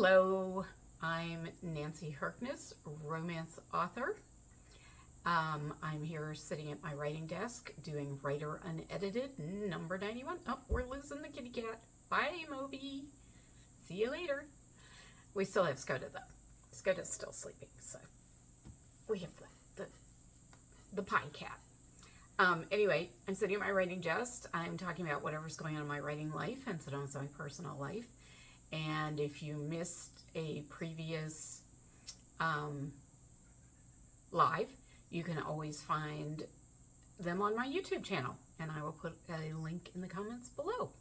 Hello, I'm Nancy Harkness, romance author. I'm here sitting at my writing desk doing Writer Unedited, number 91. Oh, we're losing the kitty cat. Bye, Moby. See you later. We still have Skoda, though. Skoda's still sleeping, so we have the pie cat. Anyway, I'm sitting at my writing desk. I'm talking about whatever's going on in my writing life and sometimes my personal life. And if you missed a previous live, you can always find them on my YouTube channel. And I will put a link in the comments below.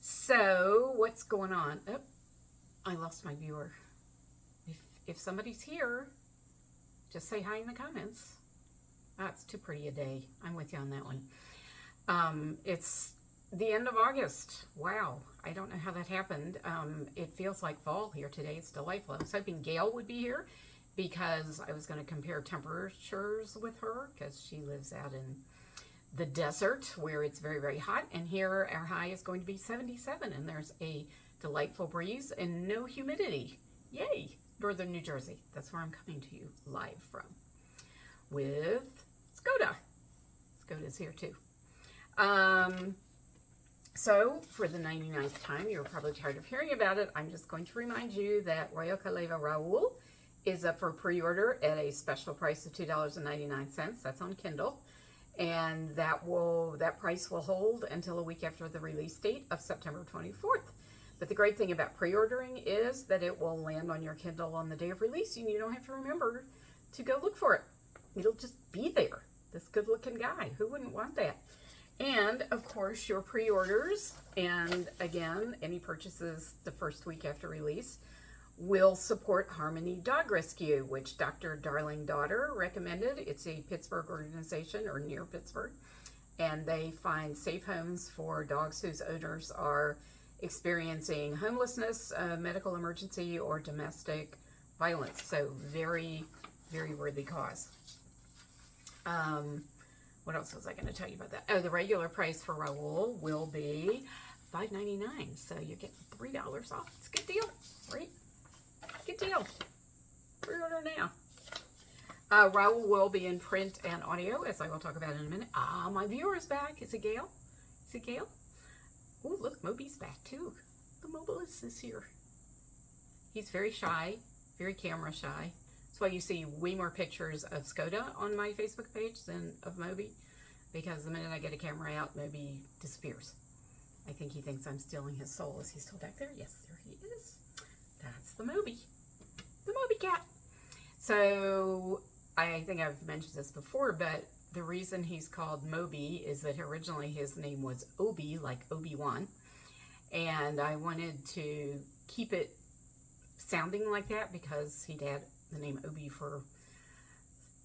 So, what's going on? Oh, I lost my viewer. If somebody's here, just say hi in the comments. It's too pretty a day. I'm with you on that one. It's the end of August. Wow. I don't know how that happened. It feels like fall here today. It's delightful. I was hoping Gail would be here because I was going to compare temperatures with her because she lives out in the desert where it's very, very hot. And here our high is going to be 77 and there's a delightful breeze and no humidity. Yay! Northern New Jersey. That's where I'm coming to you live from with Skoda. Skoda's here too. So, for the 99th time, you're probably tired of hearing about it. I'm just going to remind you that Royal Kaleva Raoul is up for pre-order at a special price of $2.99. That's on Kindle. And that price will hold until a week after the release date of September 24th. But the great thing about pre-ordering is that it will land on your Kindle on the day of release, and you don't have to remember to go look for it. It'll just be there. This good-looking guy. Who wouldn't want that? And, of course, your pre-orders, and again, any purchases the first week after release, will support Harmony Dog Rescue, which Dr. Darling Daughter recommended. It's a Pittsburgh organization, or near Pittsburgh, and they find safe homes for dogs whose owners are experiencing homelessness, medical emergency, or domestic violence. So, very, very worthy cause. What else was I going to tell you about that? Oh, the regular price for Raoul will be $5.99. So you're getting $3 off. It's a good deal, right? Good deal. Pre-order now. Raoul will be in print and audio, as I will talk about in a minute. My viewer is back. Is it Gail? Is it Gail? Oh, look, Moby's back too. The mobilist is here. He's very shy, very camera shy. That's why you see way more pictures of Skoda on my Facebook page than of Moby, because the minute I get a camera out, Moby disappears. I think he thinks I'm stealing his soul. Is he still back there? Yes, there he is. That's the Moby cat. So I think I've mentioned this before, but the reason he's called Moby is that originally his name was Obi, like Obi-Wan, and I wanted to keep it sounding like that because he'd had the name Obi for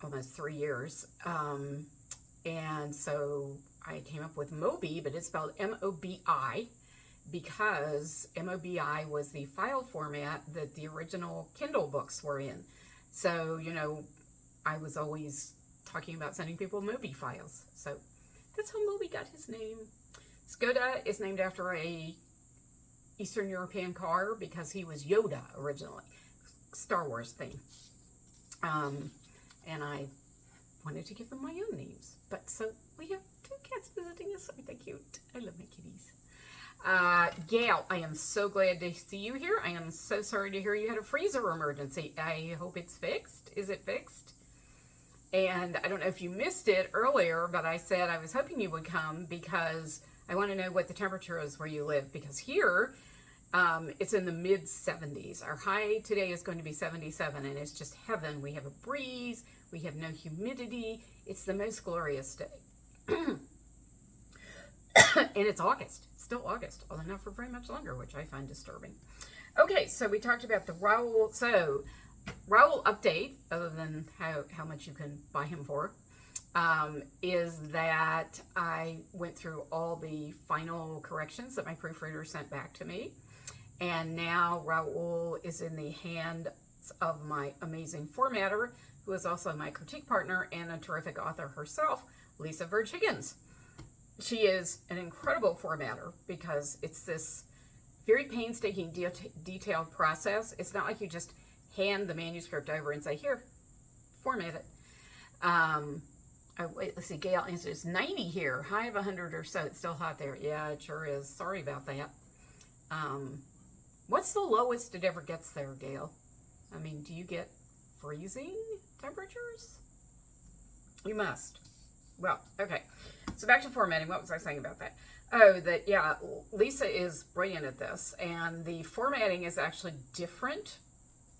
almost 3 years. And so I came up with Moby, but it's spelled M-O-B-I because M-O-B-I was the file format that the original Kindle books were in. So, you know, I was always talking about sending people Moby files. So that's how Moby got his name. Skoda is named after a Eastern European car because he was Yoda originally. Star Wars thing. And I wanted to give them my own names. But so we have 2 cats visiting us. Aren't they cute? I love my kitties. Gail, I am so glad to see you here. I am so sorry to hear you had a freezer emergency. I hope it's fixed. Is it fixed? And I don't know if you missed it earlier, but I said I was hoping you would come because I want to know what the temperature is where you live. Because here, it's in the mid-70s. Our high today is going to be 77, and it's just heaven. We have a breeze. We have no humidity. It's the most glorious day. And it's August. Still August, although not for very much longer, which I find disturbing. Okay, so we talked about the Raoul. So, Raoul update, other than how much you can buy him for, is that I went through all the final corrections that my proofreader sent back to me. And now Raoul is in the hands of my amazing formatter, who is also my critique partner and a terrific author herself, Lisa Verge-Higgins. She is an incredible formatter because it's this very painstaking, detailed process. It's not like you just hand the manuscript over and say, here, format it. Oh, wait, let's see, Gail answers, 90 here, high of 100 or so. It's still hot there. Yeah, it sure is. Sorry about that. What's the lowest it ever gets there, Gail? I mean, do you get freezing temperatures? You must. Well, okay. So back to formatting. What was I saying about that? Oh, that, yeah, Lisa is brilliant at this. And the formatting is actually different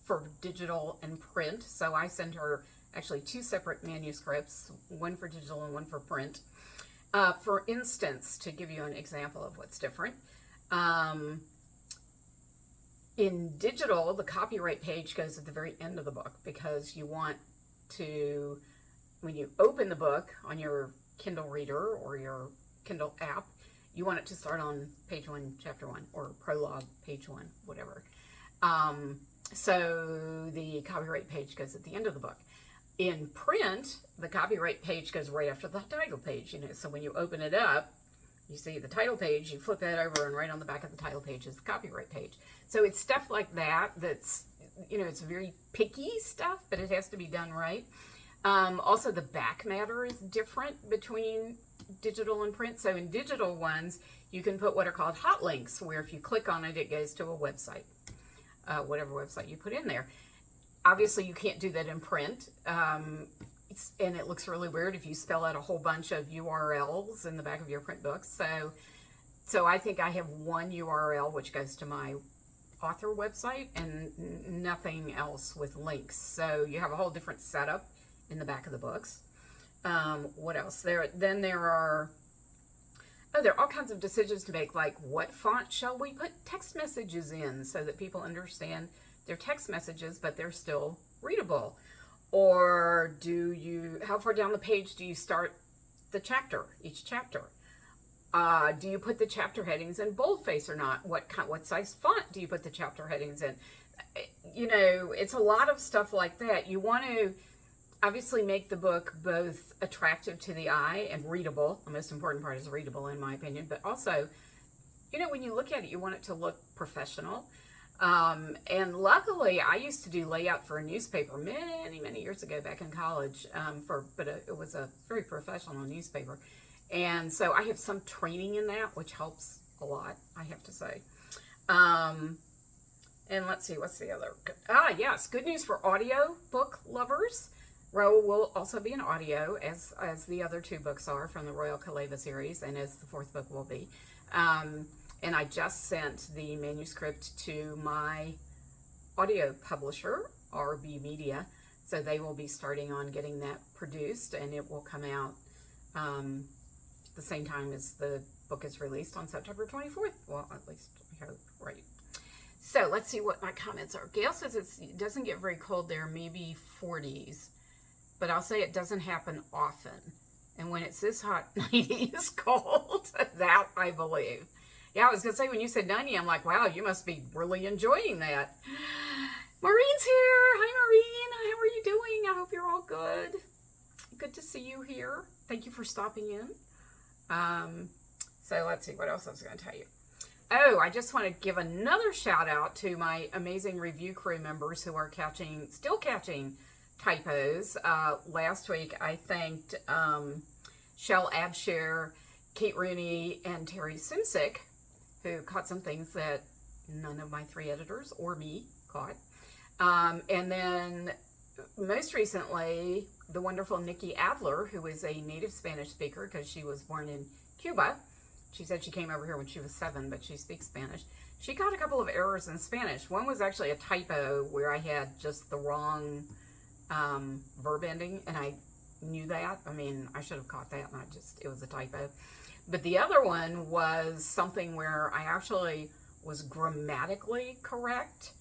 for digital and print. So I send her actually 2 separate manuscripts, one for digital and one for print. For instance, to give you an example of what's different, in digital, the copyright page goes at the very end of the book because you want to, when you open the book on your Kindle reader or your Kindle app, you want it to start on page 1, chapter 1, or prologue, page 1, whatever. So the copyright page goes at the end of the book. In print, the copyright page goes right after the title page, you know, so when you open it up, you see the title page, you flip that over, and right on the back of the title page is the copyright page. So it's stuff like that that's, you know, it's very picky stuff, but it has to be done right. Also, the back matter is different between digital and print. So in digital ones, you can put what are called hot links, where if you click on it, it goes to a website, whatever website you put in there. Obviously, you can't do that in print, and it looks really weird if you spell out a whole bunch of URLs in the back of your print books. So I think I have one URL which goes to my author website and nothing else with links. So you have a whole different setup in the back of the books. What else? There are all kinds of decisions to make, like what font shall we put text messages in so that people understand they're text messages, but they're still readable. Or how far down the page do you start the chapter, each chapter? Do you put the chapter headings in boldface or not? What size font do you put the chapter headings in? You know, it's a lot of stuff like that. You want to obviously make the book both attractive to the eye and readable. The most important part is readable, in my opinion, but also, you know, when you look at it, you want it to look professional. And luckily, I used to do layout for a newspaper many years ago back in college, but it was a very professional newspaper. And so I have some training in that, which helps a lot, I have to say. And let's see, what's the other? Yes, good news for audio book lovers. Raoul will also be an audio, as the other 2 books are from the Royal Kaleva series, and as the 4th book will be. And I just sent the manuscript to my audio publisher, RB Media, so they will be starting on getting that produced, and it will come out the same time as the book is released on September 24th. Well, at least I hope, right? So let's see what my comments are. Gail says it doesn't get very cold there, maybe 40s, but I'll say it doesn't happen often. And when it's this hot, 90 is cold. That I believe. Yeah, I was going to say, when you said 90, I'm like, wow, you must be really enjoying that. Maureen's here. Hi, Maureen. How are you doing? I hope you're all good. Good to see you here. Thank you for stopping in. So let's see what else I was going to tell you. Oh, I just want to give another shout out to my amazing review crew members who are still catching typos. Last week, I thanked Shell Abshire, Kate Rooney, and Terry Simsick, who caught some things that none of my 3 editors or me caught. And then most recently, the wonderful Nikki Adler, who is a native Spanish speaker because she was born in Cuba. She said she came over here when she was 7, but she speaks Spanish. She caught a couple of errors in Spanish. One was actually a typo where I had just the wrong verb ending, and I knew that. I mean, I should have caught that, and it was a typo. But the other one was something where I actually was grammatically correct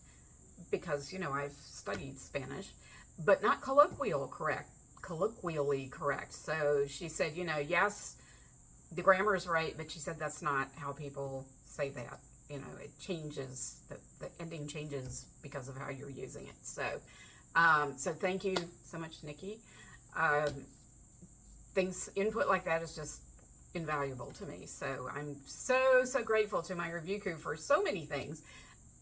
because, you know, I've studied Spanish, but not colloquially correct. So she said, you know, yes, the grammar is right, but she said that's not how people say that. You know, it changes, the ending changes because of how you're using it. So, so thank you so much, Nikki. Input like that is just invaluable to me. So I'm so, so grateful to my review crew for so many things.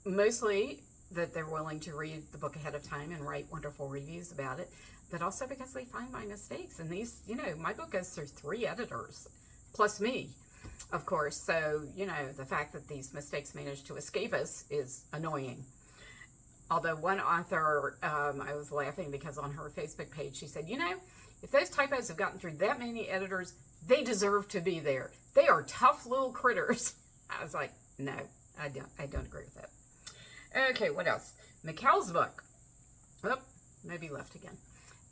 Mostly that they're willing to read the book ahead of time and write wonderful reviews about it, but also because they find my mistakes. And these, my book goes through 3 editors, plus me, of course. So, the fact that these mistakes manage to escape us is annoying. Although one author, I was laughing because on her Facebook page, she said, if those typos have gotten through that many editors, they deserve to be there. They are tough little critters. I was like, no, I don't agree with that. Okay, what else? Mikkel's book. Oh, maybe left again.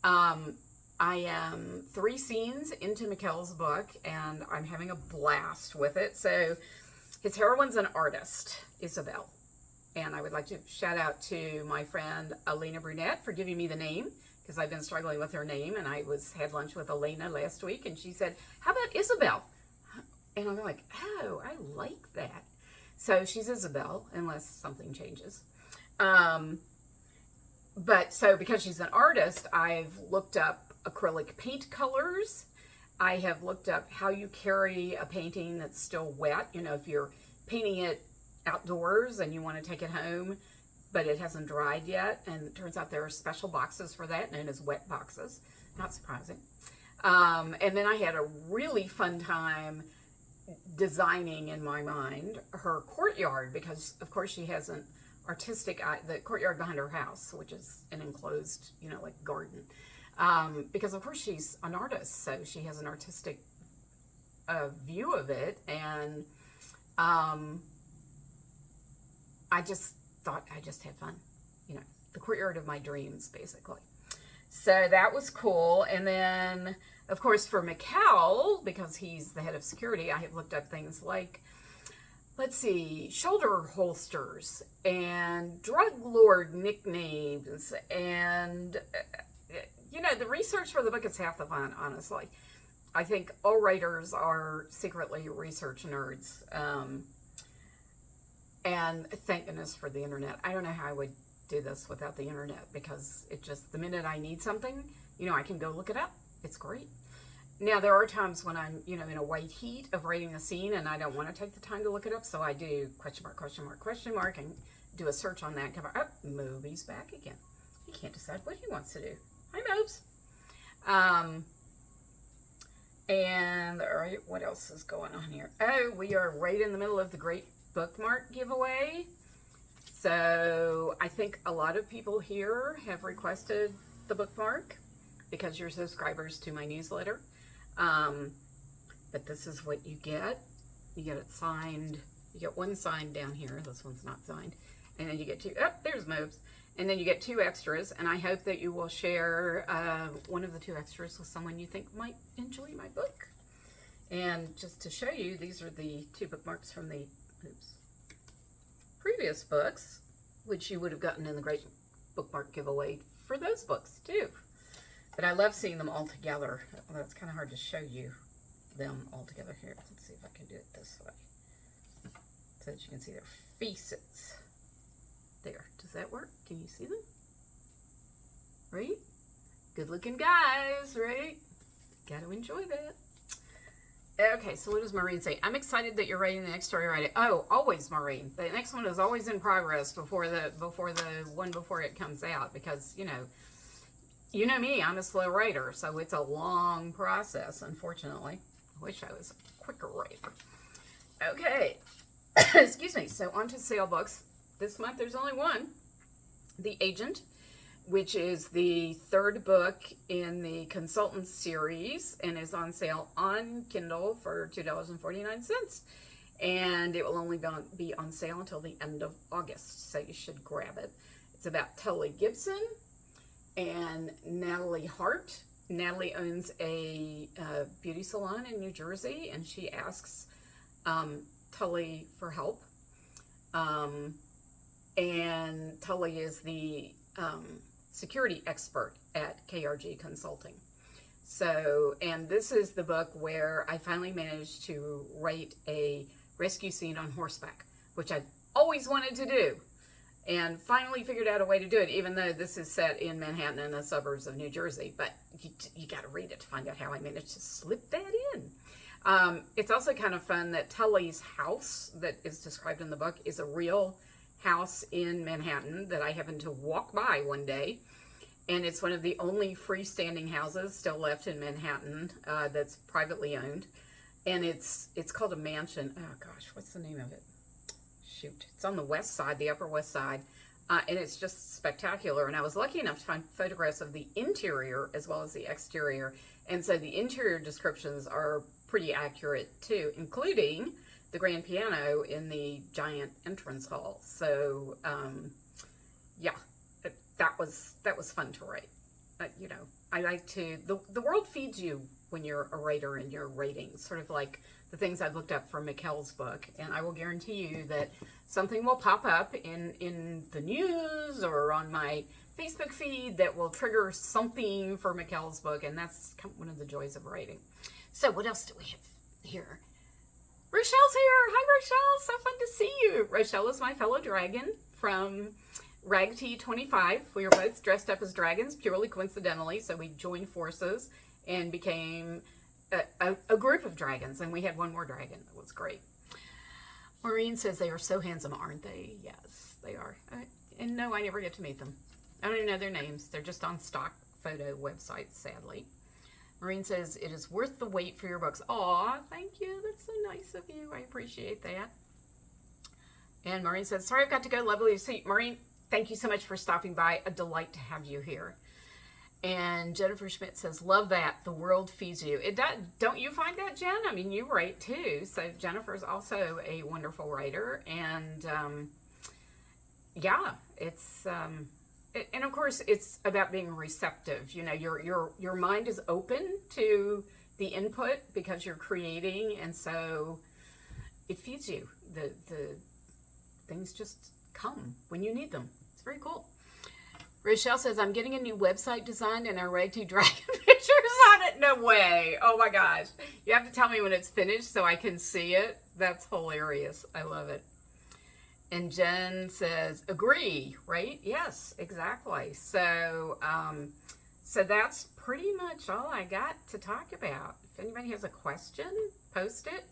I am 3 scenes into Mikkel's book, and I'm having a blast with it. So his heroine's an artist, Isabel. And I would like to shout out to my friend Elena Brunette for giving me the name, because I've been struggling with her name, and I had lunch with Elena last week, and she said, how about Isabel? And I'm like, oh, I like that. So she's Isabel, unless something changes. But so because she's an artist, I've looked up acrylic paint colors. I have looked up how you carry a painting that's still wet. If you're painting it outdoors and you want to take it home, but it hasn't dried yet. And it turns out there are special boxes for that, known as wet boxes. Not surprising. And then I had a really fun time designing in my mind her courtyard, because of course she has an artistic the courtyard behind her house, which is an enclosed like garden, because of course she's an artist, so she has an artistic view of it. And I just thought I just had fun, the courtyard of my dreams, basically. So that was cool. And then of course for Mikkel, because he's the head of security, I have looked up things like, let's see, shoulder holsters and drug lord nicknames. And, the research for the book is half the fun, honestly. I think all writers are secretly research nerds. And thank goodness for the internet. I don't know how I would do this without the internet, because it just, the minute I need something, I can go look it up. It's great. Now, there are times when I'm, in a white heat of writing a scene and I don't want to take the time to look it up, so I do question mark, question mark, question mark, and do a search on that and come out, oh, Moby's back again. He can't decide what he wants to do. Hi, Mobes. And, all right, what else is going on here? Oh, we are right in the middle of the great bookmark giveaway. So I think a lot of people here have requested the bookmark because you're subscribers to my newsletter. But this is what you get. You get it signed. You get one signed down here. This one's not signed. And then you get 2. Oh, there's Mobes. And then you get 2 extras. And I hope that you will share one of the 2 extras with someone you think might enjoy my book. And just to show you, these are the 2 bookmarks from the previous books, which you would have gotten in the great bookmark giveaway for those books too. But I love seeing them all together. Although it's kind of hard to show you them all together here. Let's see if I can do it this way, so that you can see their faces. There. Does that work? Can you see them? Right? Good looking guys, right? Got to enjoy that. Okay, so what does Maureen say? I'm excited that you're writing the next story. Write it. Oh, always, Maureen. The next one is always in progress before the one before it comes out, because you know me, I'm a slow writer, so it's a long process, unfortunately. I wish I was a quicker writer. Okay. Excuse me. So on to sale books. This month there's only one. The Agent, which is the 3rd book in the Consultant series and is on sale on Kindle for $2.49. And it will only be on sale until the end of August, so you should grab it. It's about Tully Gibson and Natalie Hart. Natalie owns a beauty salon in New Jersey, and she asks Tully for help. And Tully is the security expert at KRG Consulting. So, and this is the book where I finally managed to write a rescue scene on horseback, which I've always wanted to do, and finally figured out a way to do it, even though this is set in Manhattan and the suburbs of New Jersey. But you got to read it to find out how I managed to slip that in. It's also kind of fun that Tully's house that is described in the book is a real house in Manhattan that I happened to walk by one day. And it's one of the only freestanding houses still left in Manhattan that's privately owned. And it's called a mansion. Oh, gosh, what's the name of it? Shoot. It's on the west side, the Upper West Side. And it's just spectacular. And I was lucky enough to find photographs of the interior as well as the exterior. And so the interior descriptions are pretty accurate, too, including the grand piano in the giant entrance hall. So, yeah. That was fun to write. You know, I like to, the world feeds you when you're a writer and you're writing, sort of like the things I've looked up from Mikkel's book. And I will guarantee you that something will pop up in the news or on my Facebook feed that will trigger something for Mikkel's book. And that's one of the joys of writing. So what else do we have here? Rochelle's here. Hi, Rochelle. So fun to see you. Rochelle is my fellow dragon from Rag Tea 25. We were both dressed up as dragons purely coincidentally, so we joined forces and became a group of dragons, and we had one more dragon. That was great. Maureen says they are so handsome, aren't they? Yes, they are. And no, I never get to meet them. I don't even know their names. They're just on stock photo websites, sadly. Maureen says it is worth the wait for your books. Aw, thank you. That's so nice of you. I appreciate that. And Maureen says, sorry I've got to go. Lovely to see you. Maureen, thank you so much for stopping by. A delight to have you here. And Jennifer Schmidt says, love that. The world feeds you. It does. Don't you find that, Jen? I mean, you write too. So Jennifer's also a wonderful writer. And yeah, it's, and of course it's about being receptive. You know, your mind is open to the input because you're creating. And so it feeds you. The things just come when you need them. It's very cool. Rochelle says, I'm getting a new website designed and our Rag Tea Dragon pictures on it. No way. Oh my gosh. You have to tell me when it's finished so I can see it. That's hilarious. I love it. And Jen says, agree, right? Yes, exactly. So, so that's pretty much all I got to talk about. If anybody has a question, post it.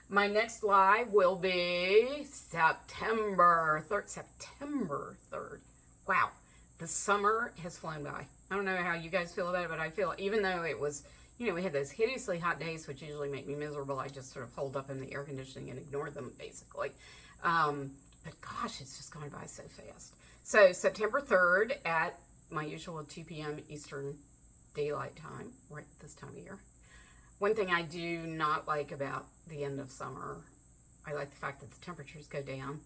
My next live will be September 3rd. September 3rd. Wow. The summer has flown by. I don't know how you guys feel about it, but I feel, even though it was, you know, we had those hideously hot days, which usually make me miserable, I just sort of hold up in the air conditioning and ignore them, basically. But gosh, it's just gone by so fast. So September 3rd at my usual 2 p.m. Eastern Daylight Time, right this time of year. One thing I do not like about the end of summer, I like the fact that the temperatures go down.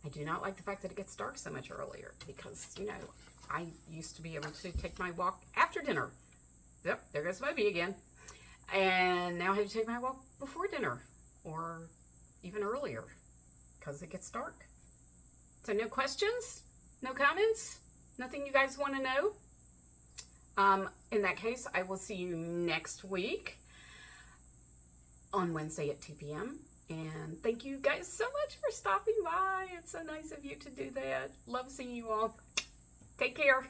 I do not like the fact that it gets dark so much earlier because, you know, I used to be able to take my walk after dinner. Yep, there goes Moby again. And now I have to take my walk before dinner or even earlier because it gets dark. So no questions? No comments? Nothing you guys want to know? In that case, I will see you next week on Wednesday at 2 p.m. And thank you guys so much for stopping by. It's so nice of you to do that. Love seeing you all. Take care.